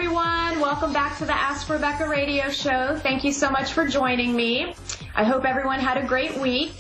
everyone. Welcome back to the Ask Rebecca radio show. Thank you so much for joining me. I hope everyone had a great week.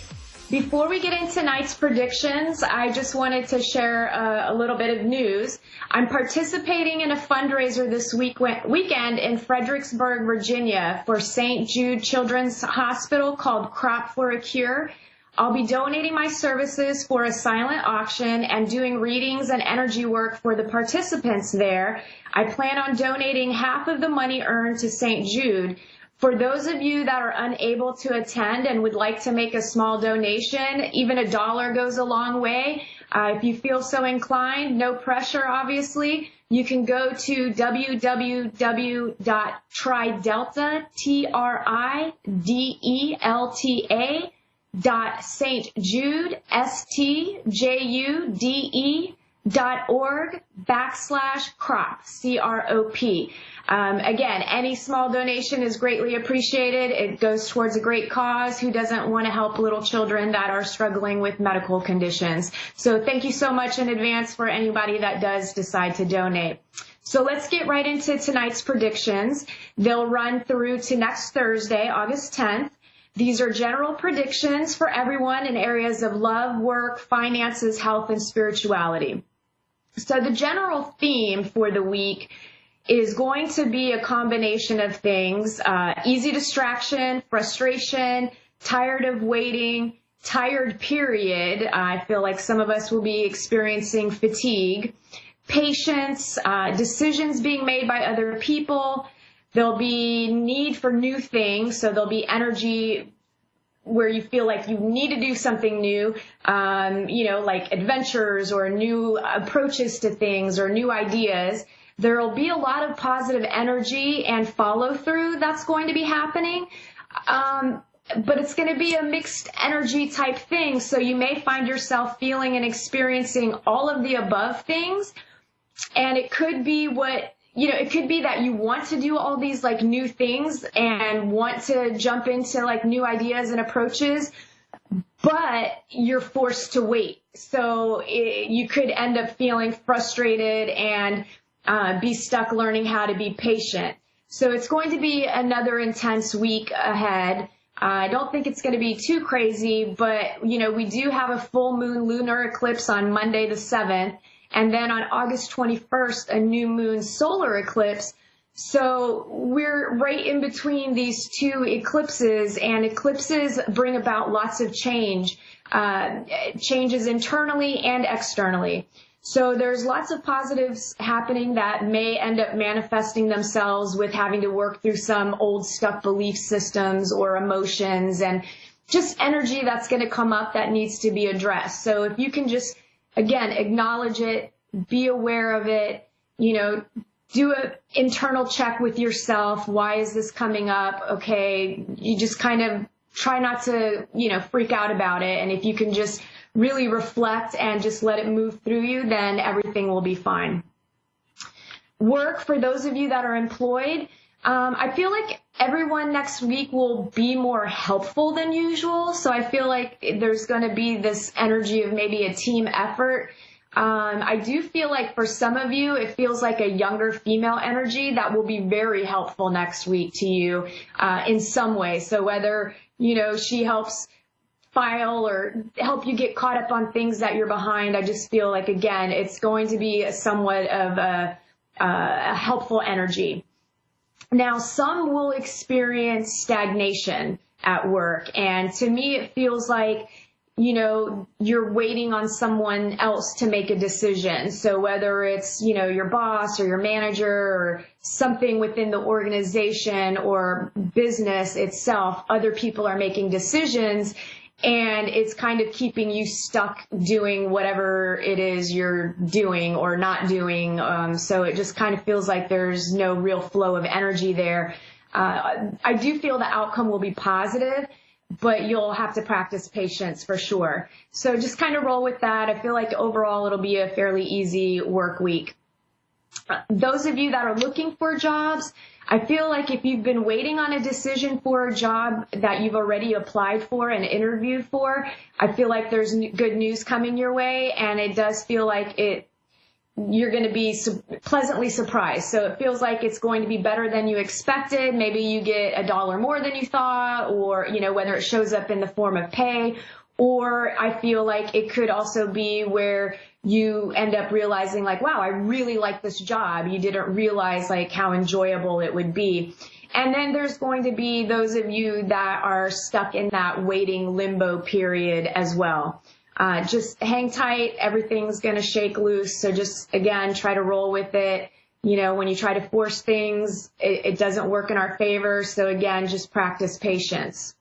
Before we get into tonight's predictions, I just wanted to share a little bit of news. I'm participating in a fundraiser this weekend in Fredericksburg, Virginia for St. Jude Children's Hospital called Crop for a Cure. I'll be donating my services for a silent auction and doing readings and energy work for the participants there. I plan on donating half of the money earned to St. Jude. For those of you that are unable to attend and would like to make a small donation, even $1 goes a long way. If you feel so inclined, no pressure, obviously. You can go to www.tridelta.org/crop, C-R-O-P. Again, any small donation is greatly appreciated. It goes towards a great cause. Who doesn't want to help little children that are struggling with medical conditions? So thank you so much in advance for anybody that does decide to donate. So let's get right into tonight's predictions. They'll run through to next Thursday, August 10th. These are general predictions for everyone in areas of love, work, finances, health, and spirituality. So the general theme for the week is going to be a combination of things: easy distraction, frustration, tired of waiting, tired period. I feel like some of us will be experiencing fatigue, patience, decisions being made by other people. There'll be need for new things, so there'll be energy where you feel like you need to do something new, like adventures or new approaches to things or new ideas. There'll be a lot of positive energy and follow through that's going to be happening. But it's going to be a mixed energy type thing, so you may find yourself feeling and experiencing all of the above things, and it could be it could be that you want to do all these like new things and want to jump into like new ideas and approaches, but you're forced to wait. So you could end up feeling frustrated and be stuck learning how to be patient. So it's going to be another intense week ahead. I don't think it's going to be too crazy, but we do have a full moon lunar eclipse on Monday the 7th. And then on August 21st, a new moon solar eclipse. So we're right in between these two eclipses, and eclipses bring about lots of changes internally and externally. So there's lots of positives happening that may end up manifesting themselves with having to work through some old stuck belief systems or emotions and just energy that's going to come up that needs to be addressed. So if you can just, again, acknowledge it, be aware of it, do an internal check with yourself. Why is this coming up? Okay, you just kind of try not to, freak out about it. And if you can just really reflect and just let it move through you, then everything will be fine. Work, for those of you that are employed, I feel like everyone next week will be more helpful than usual. So I feel like there's going to be this energy of maybe a team effort. I do feel like for some of you, it feels like a younger female energy that will be very helpful next week to you in some way. So whether, she helps file or help you get caught up on things that you're behind, I just feel like, again, it's going to be somewhat of a helpful energy. Now, some will experience stagnation at work, and to me, it feels like, you're waiting on someone else to make a decision. So whether it's, your boss or your manager or something within the organization or business itself, other people are making decisions, and it's kind of keeping you stuck doing whatever it is you're doing or not doing. So it just kind of feels like there's no real flow of energy there. I do feel the outcome will be positive, but you'll have to practice patience for sure. So just kind of roll with that. I feel like overall it'll be a fairly easy work week. Those of you that are looking for jobs, I feel like if you've been waiting on a decision for a job that you've already applied for and interviewed for, I feel like there's good news coming your way, and it does feel like you're going to be pleasantly surprised. So it feels like it's going to be better than you expected. Maybe you get $1 more than you thought, or, whether it shows up in the form of pay, or I feel like it could also be where you end up realizing like, wow, I really like this job. You didn't realize like how enjoyable it would be. And then there's going to be those of you that are stuck in that waiting limbo period as well. Just hang tight. Everything's going to shake loose. So just, again, try to roll with it. When you try to force things, it doesn't work in our favor. So again, just practice patience.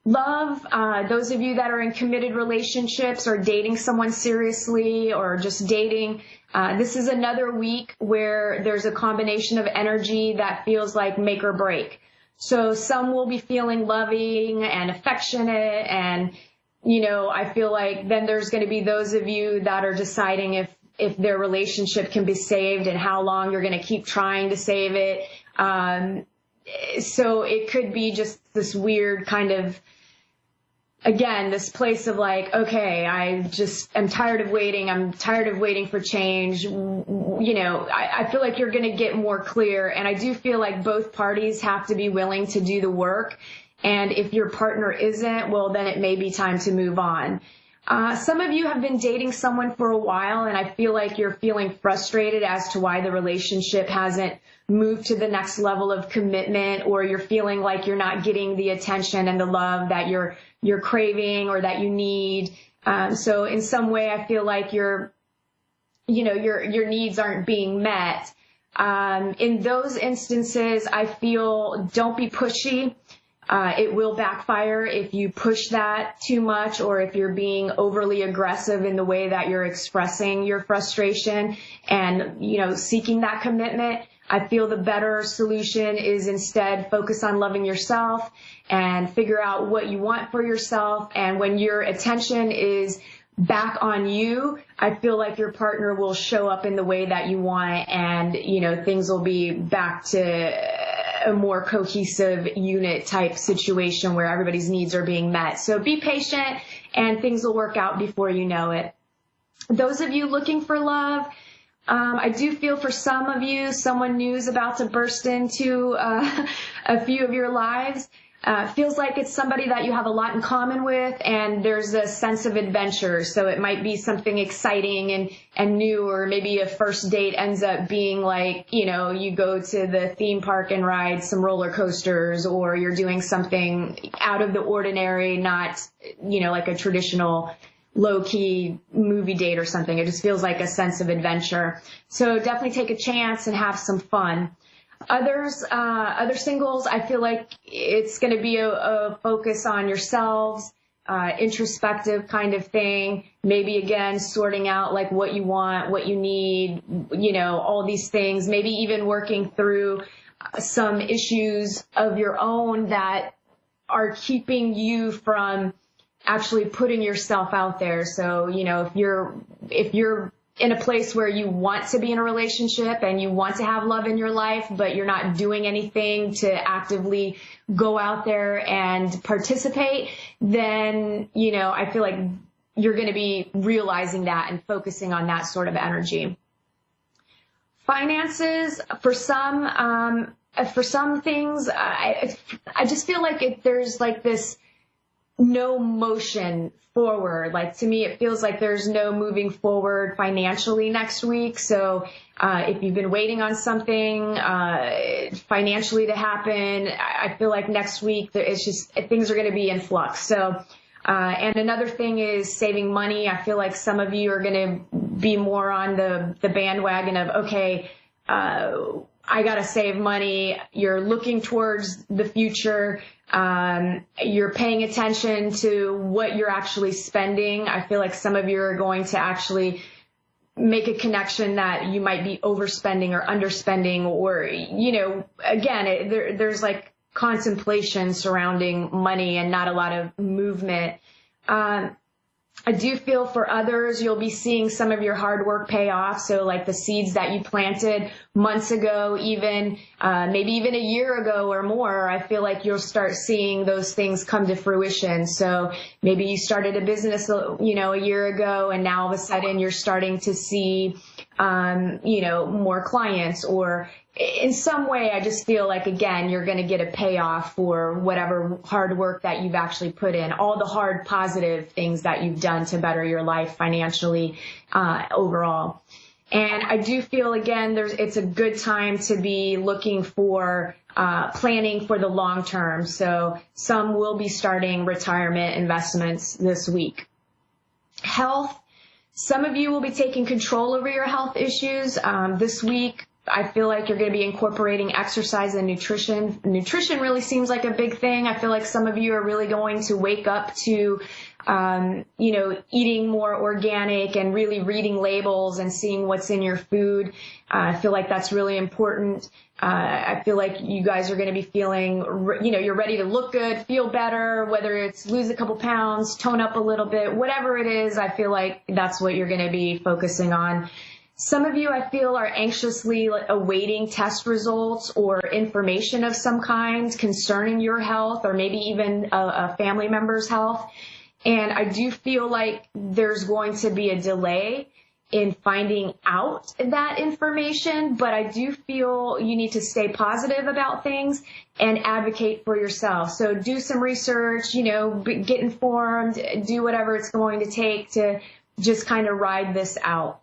Love, those of you that are in committed relationships or dating someone seriously or just dating, this is another week where there's a combination of energy that feels like make or break. So some will be feeling loving and affectionate, and I feel like then there's going to be those of you that are deciding if their relationship can be saved and how long you're going to keep trying to save it. So it could be just this weird kind of, again, this place of like, okay, I'm tired of waiting. I'm tired of waiting for change. I feel like you're going to get more clear. And I do feel like both parties have to be willing to do the work. And if your partner isn't, well, then it may be time to move on. Some of you have been dating someone for a while, and I feel like you're feeling frustrated as to why the relationship hasn't moved to the next level of commitment, or you're feeling like you're not getting the attention and the love that you're craving or that you need. So in some way, I feel like your needs aren't being met. In those instances, I feel don't be pushy. It will backfire if you push that too much, or if you're being overly aggressive in the way that you're expressing your frustration and, seeking that commitment. I feel the better solution is instead focus on loving yourself and figure out what you want for yourself. And when your attention is back on you, I feel like your partner will show up in the way that you want, and, things will be back to a more cohesive unit type situation where everybody's needs are being met. So be patient and things will work out before you know it. Those of you looking for love, I do feel for some of you, someone new is about to burst into a few of your lives. Feels like it's somebody that you have a lot in common with, and there's a sense of adventure. So it might be something exciting and new, or maybe a first date ends up being like, you go to the theme park and ride some roller coasters, or you're doing something out of the ordinary, not, like a traditional low-key movie date or something. It just feels like a sense of adventure. So definitely take a chance and have some fun. Other singles, I feel like it's going to be a focus on yourselves, introspective kind of thing. Maybe again, sorting out like what you want, what you need, all these things. Maybe even working through some issues of your own that are keeping you from actually putting yourself out there. So, if you're in a place where you want to be in a relationship and you want to have love in your life, but you're not doing anything to actively go out there and participate, then, I feel like you're going to be realizing that and focusing on that sort of energy. Finances, for some things, I just feel like there's like this no motion forward. Like, to me, it feels like there's no moving forward financially next week. So if you've been waiting on something financially to happen, I feel like next week it's just things are going to be in flux. So and another thing is saving money. I feel like some of you are going to be more on the bandwagon of, okay, I got to save money. You're looking towards the future. You're paying attention to what you're actually spending. I feel like some of you are going to actually make a connection that you might be overspending or underspending, or, again, there's like contemplation surrounding money and not a lot of movement. I do feel for others, you'll be seeing some of your hard work pay off. So like the seeds that you planted months ago, even maybe even a year ago or more, I feel like you'll start seeing those things come to fruition. So maybe you started a business, a year ago, and now all of a sudden you're starting to see, more clients, or in some way, I just feel like, again, you're going to get a payoff for whatever hard work that you've actually put in, all the hard positive things that you've done to better your life financially, overall. And I do feel, again, it's a good time to be looking for, planning for the long term. So some will be starting retirement investments this week. Health. Some of you will be taking control over your health issues. This week, I feel like you're going to be incorporating exercise and nutrition. Nutrition really seems like a big thing. I feel like some of you are really going to wake up to, eating more organic and really reading labels and seeing what's in your food. I feel like that's really important. I feel like you guys are going to be feeling, you're ready to look good, feel better, whether it's lose a couple pounds, tone up a little bit, whatever it is. I feel like that's what you're going to be focusing on. Some of you, I feel, are anxiously awaiting test results or information of some kind concerning your health, or maybe even a family member's health. And I do feel like there's going to be a delay in finding out that information, but I do feel you need to stay positive about things and advocate for yourself. So do some research, get informed, do whatever it's going to take to just kind of ride this out.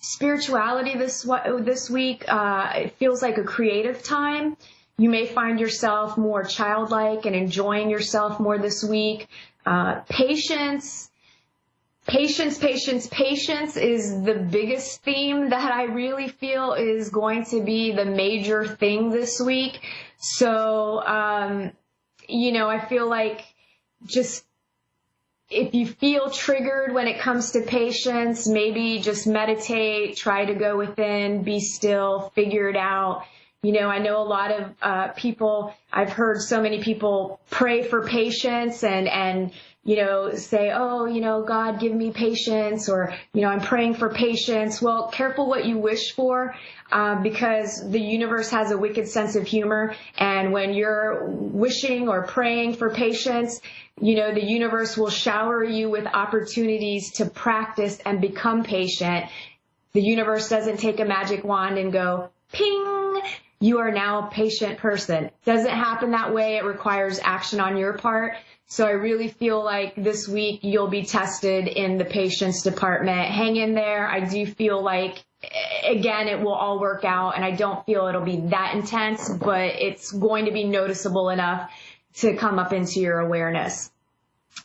Spirituality this week, it feels like a creative time. You may find yourself more childlike and enjoying yourself more this week. Patience is the biggest theme that I really feel is going to be the major thing this week. So, I feel like just, if you feel triggered when it comes to patience, maybe just meditate, try to go within, be still, figure it out. I know a lot of people, I've heard so many people pray for patience and say, oh, God, give me patience, or, I'm praying for patience. Well, careful what you wish for, because the universe has a wicked sense of humor. And when you're wishing or praying for patience, the universe will shower you with opportunities to practice and become patient. The universe doesn't take a magic wand and go, ping, you are now a patient person. It doesn't happen that way. It requires action on your part. So I really feel like this week you'll be tested in the patience department. Hang in there. I do feel like, again, it will all work out, and I don't feel it'll be that intense, but it's going to be noticeable enough to come up into your awareness.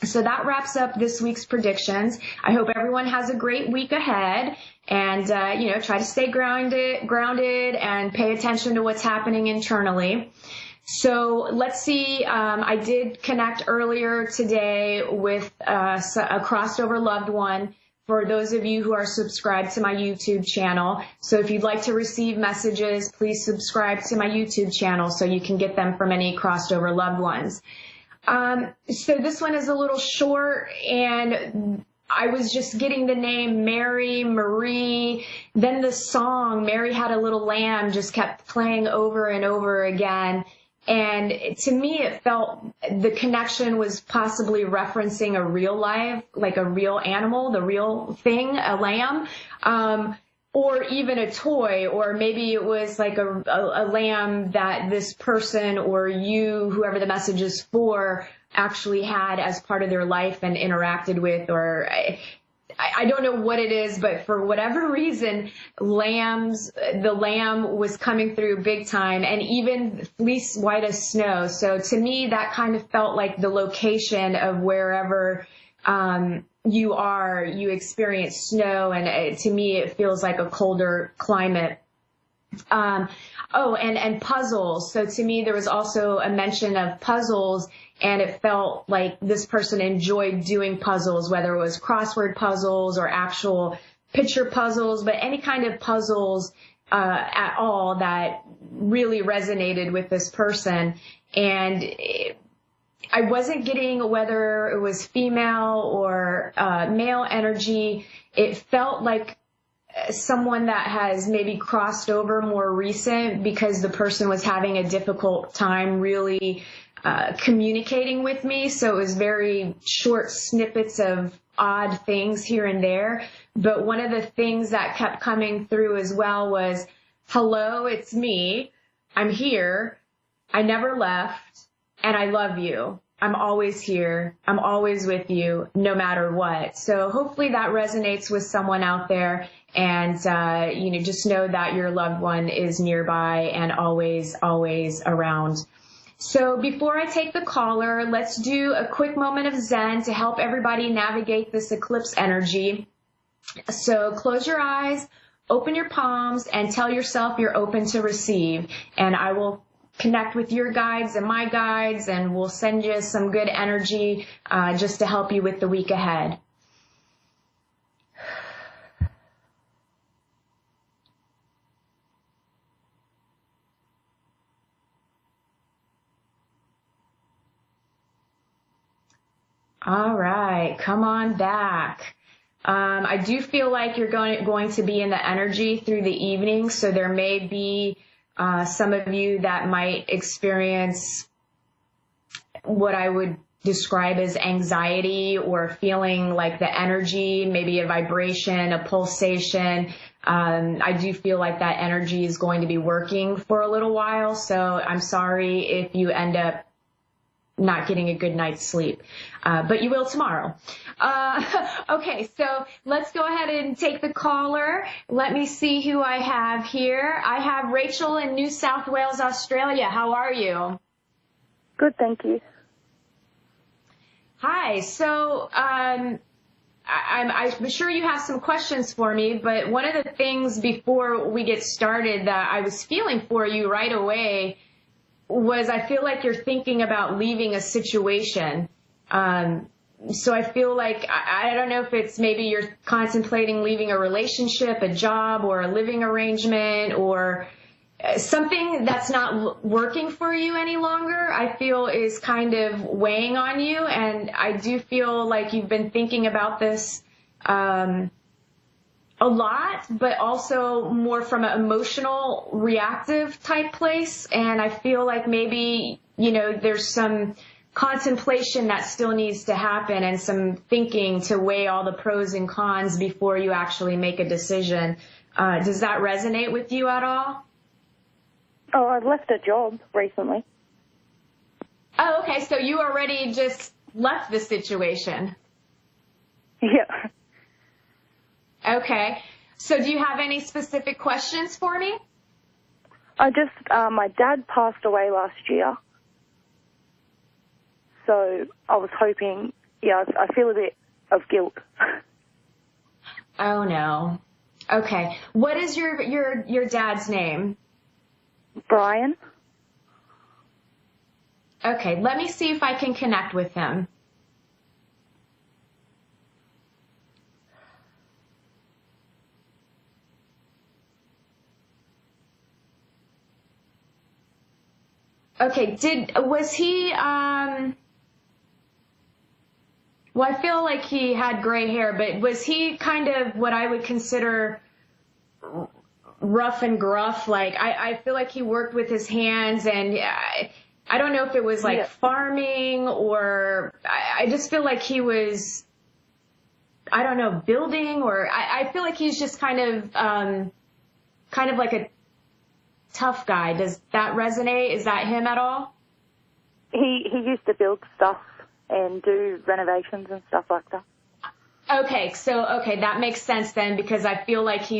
So that wraps up this week's predictions. I hope everyone has a great week ahead, and, try to stay grounded and pay attention to what's happening internally. So let's see, I did connect earlier today with a crossed over loved one for those of you who are subscribed to my YouTube channel. So if you'd like to receive messages, please subscribe to my YouTube channel so you can get them from any crossed over loved ones. So this one is a little short, and I was just getting the name Mary, Marie, then the song Mary Had a Little Lamb just kept playing over and over again. And to me, it felt the connection was possibly referencing a real life, like a real animal, the real thing, a lamb, or even a toy, or maybe it was like a lamb that this person or you, whoever the message is for, actually had as part of their life and interacted with, or I don't know what it is, but for whatever reason, the lamb was coming through big time, and even fleece white as snow. So to me, that kind of felt like the location of wherever you are, you experience snow, and to me, it feels like a colder climate. And puzzles. So to me, there was also a mention of puzzles, and it felt like this person enjoyed doing puzzles, whether it was crossword puzzles or actual picture puzzles, but any kind of puzzles at all that really resonated with this person. And I wasn't getting whether it was female or male energy. It felt like someone that has maybe crossed over more recent because the person was having a difficult time really communicating with me. So it was very short snippets of odd things here and there. But one of the things that kept coming through as well was, hello, it's me. I'm here. I never left. And I love you. I'm always here. I'm always with you, no matter what. So hopefully that resonates with someone out there. And, just know that your loved one is nearby and always, always around. So before I take the caller, let's do a quick moment of Zen to help everybody navigate this eclipse energy. So close your eyes, open your palms, and tell yourself you're open to receive. And I will connect with your guides and my guides, and we'll send you some good energy just to help you with the week ahead. All right, come on back. I do feel like you're going to be in the energy through the evening, so there may be some of you that might experience what I would describe as anxiety or feeling like the energy, maybe a vibration, a pulsation. I do feel like that energy is going to be working for a little while, so I'm sorry if you end up not getting a good night's sleep, but you will tomorrow. Okay, so let's go ahead and take the caller. Let me see who I have here. I have Rachel in New South Wales, Australia. How are you? Good, thank you. Hi, so I'm sure you have some questions for me, but one of the things before we get started that I was feeling for you right away was I feel like you're thinking about leaving a situation. So I feel like, I don't know if it's maybe you're contemplating leaving a relationship, a job, or a living arrangement, or something that's not working for you any longer, I feel is kind of weighing on you. And I do feel like you've been thinking about this a lot, but also more from an emotional, reactive type place. And I feel like maybe, there's some contemplation that still needs to happen and some thinking to weigh all the pros and cons before you actually make a decision. Does that resonate with you at all? Oh, I've left a job recently. Oh, okay. So you already just left the situation. Yeah. Okay. So do you have any specific questions for me? My dad passed away last year. So I was hoping, I feel a bit of guilt. Oh no. Okay. What is your dad's name? Brian. Okay. Let me see if I can connect with him. Okay, was he, well, I feel like he had gray hair, but was he kind of what I would consider rough and gruff? Like, I feel like he worked with his hands, and I don't know if it was like farming or I just feel like he was, I don't know, building, or I feel like he's just kind of like a tough guy. Does that resonate? Is that him at all? He used to build stuff and do renovations and stuff like that. Okay, that makes sense then, because I feel like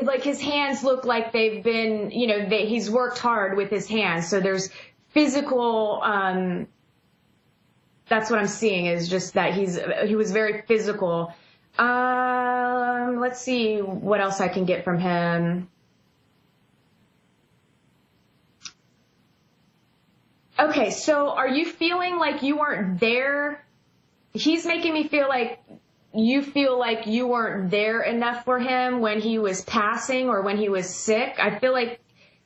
like his hands look like they've been, he's worked hard with his hands. So there's physical, that's what I'm seeing, is just that he was very physical. Let's see what else I can get from him. Okay, so are you feeling like you weren't there? He's making me feel like you weren't there enough for him when he was passing or when he was sick. I feel like,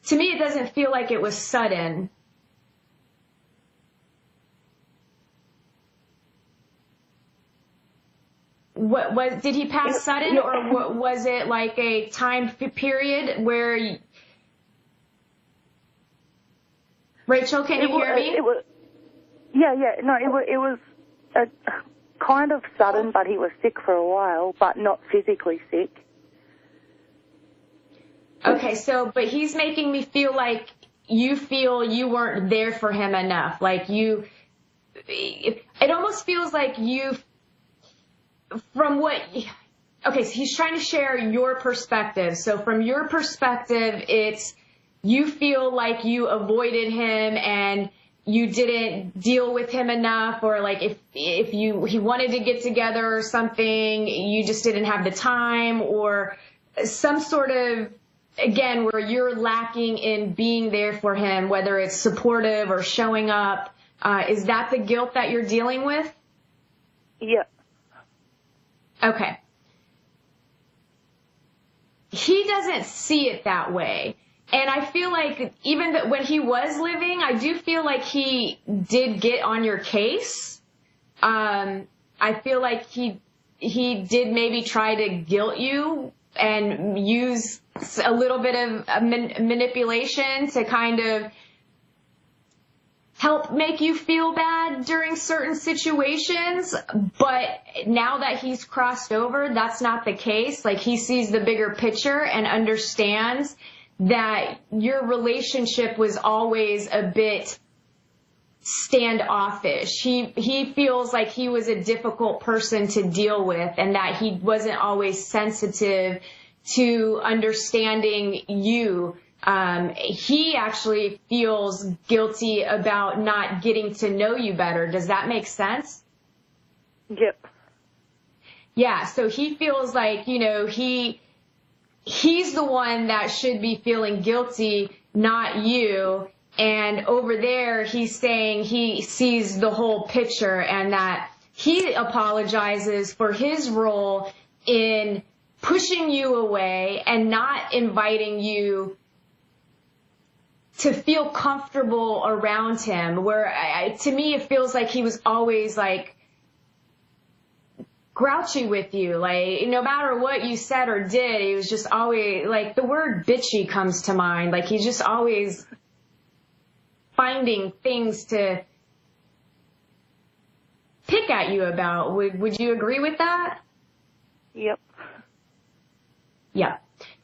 to me, it doesn't feel like it was sudden. what did he pass sudden, or was it like a time period where Rachel, can you hear me? It was kind of sudden, but he was sick for a while, but not physically sick. Okay, but he's making me feel like you feel you weren't there for him enough. Like it almost feels like so he's trying to share your perspective. So from your perspective, it's you feel like you avoided him and you didn't deal with him enough, or like if he wanted to get together or something, you just didn't have the time, or some sort of, again, where you're lacking in being there for him, whether it's supportive or showing up. Is that the guilt that you're dealing with? Yeah. Okay. He doesn't see it that way. And I feel like even when he was living, I do feel like he did get on your case. I feel like he did maybe try to guilt you and use a little bit of manipulation to kind of help make you feel bad during certain situations. But now that he's crossed over, that's not the case. Like, he sees the bigger picture and understands that your relationship was always a bit standoffish. He feels like he was a difficult person to deal with, and that he wasn't always sensitive to understanding you. He actually feels guilty about not getting to know you better. Does that make sense? Yep. Yeah, so he feels like, he's the one that should be feeling guilty, not you. And over there, he's saying he sees the whole picture and that he apologizes for his role in pushing you away and not inviting you to feel comfortable around him. Where to me, it feels like he was always like grouchy with you. Like, no matter what you said or did, he was just always like, the word bitchy comes to mind. Like, he's just always finding things to pick at you about. Would you agree with that? Yep. Yeah.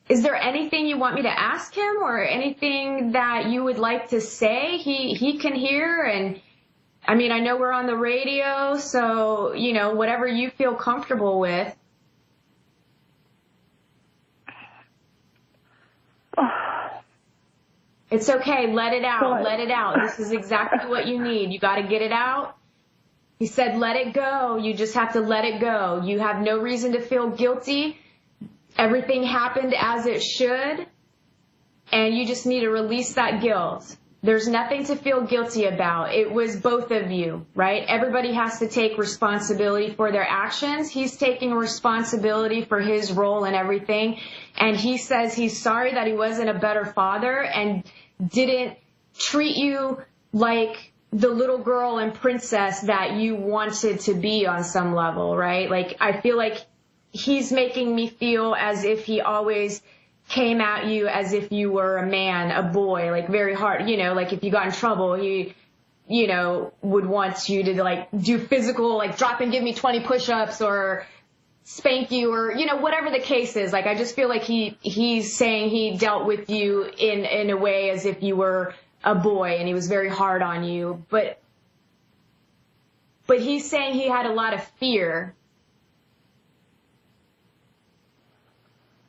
Is there anything you want me to ask him, or anything that you would like to say he can hear? And I mean, I know we're on the radio, so, whatever you feel comfortable with. It's okay. Let it out. Let it out. This is exactly what you need. You got to get it out. He said, let it go. You just have to let it go. You have no reason to feel guilty. Everything happened as it should, and you just need to release that guilt. There's nothing to feel guilty about. It was both of you, right? Everybody has to take responsibility for their actions. He's taking responsibility for his role and everything, and he says he's sorry that he wasn't a better father and didn't treat you like the little girl and princess that you wanted to be on some level, right? Like, I feel like he's making me feel as if he always came at you as if you were a man, a boy, like very hard, like if you got in trouble, he, would want you to like do physical, like drop and give me 20 push-ups or spank you or, whatever the case is. Like, I just feel like he's saying he dealt with you in a way as if you were a boy and he was very hard on you. But he's saying he had a lot of fear.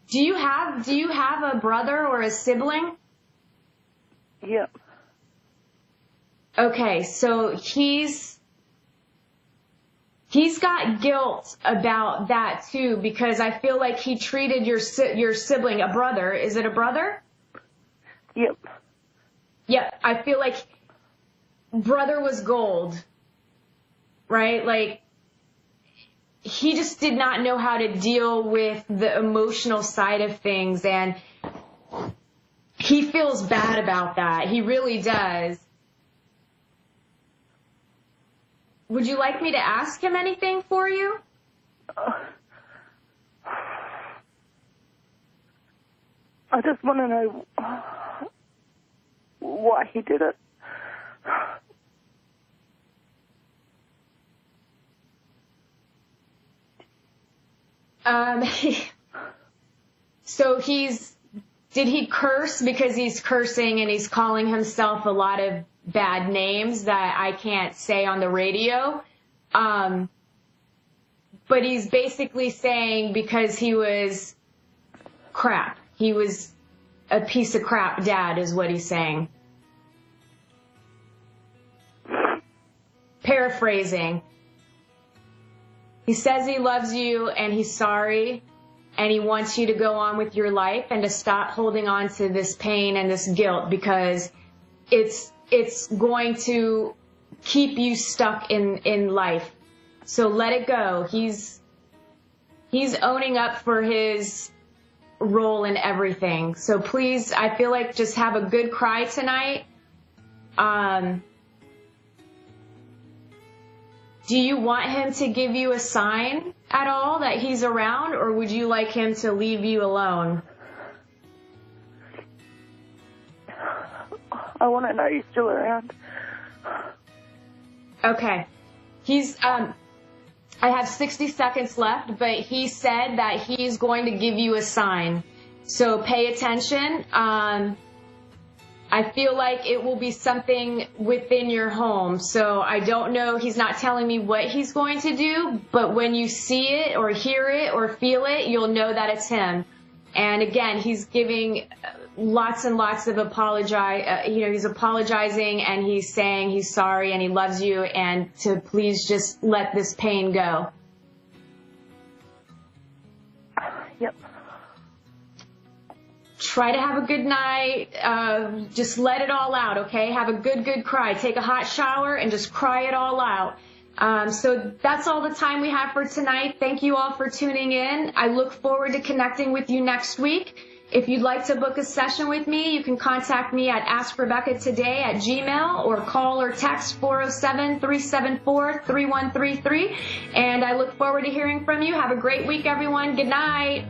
Do you have a brother or a sibling? Yep. Okay, so he's got guilt about that too, because I feel like he treated your sibling, a brother. Is it a brother? Yep. Yep. I feel like brother was gold, right? Like, he just did not know how to deal with the emotional side of things, and he feels bad about that. He really does. Would you like me to ask him anything for you? I just want to know why he did it. So did he curse? Because he's cursing and he's calling himself a lot of bad names that I can't say on the radio. But he's basically saying because he was crap. He was a piece of crap dad is what he's saying. Paraphrasing. He says he loves you and he's sorry and he wants you to go on with your life and to stop holding on to this pain and this guilt because it's going to keep you stuck in life. So let it go. He's owning up for his role in everything. So please, I feel like just have a good cry tonight. Do you want him to give you a sign at all that he's around, or would you like him to leave you alone? I want to know he's still around. Okay. I have 60 seconds left, but he said that he's going to give you a sign. So pay attention. I feel like it will be something within your home. So I don't know. He's not telling me what he's going to do, but when you see it or hear it or feel it, you'll know that it's him. And again, he's giving lots and lots of he's apologizing and he's saying he's sorry and he loves you and to please just let this pain go. Yep. Try to have a good night. Just let it all out, okay? Have a good cry. Take a hot shower and just cry it all out. So that's all the time we have for tonight. Thank you all for tuning in. I look forward to connecting with you next week. If you'd like to book a session with me, you can contact me at AskRebecca@gmail.com or call or text 407-374-3133. And I look forward to hearing from you. Have a great week, everyone. Good night.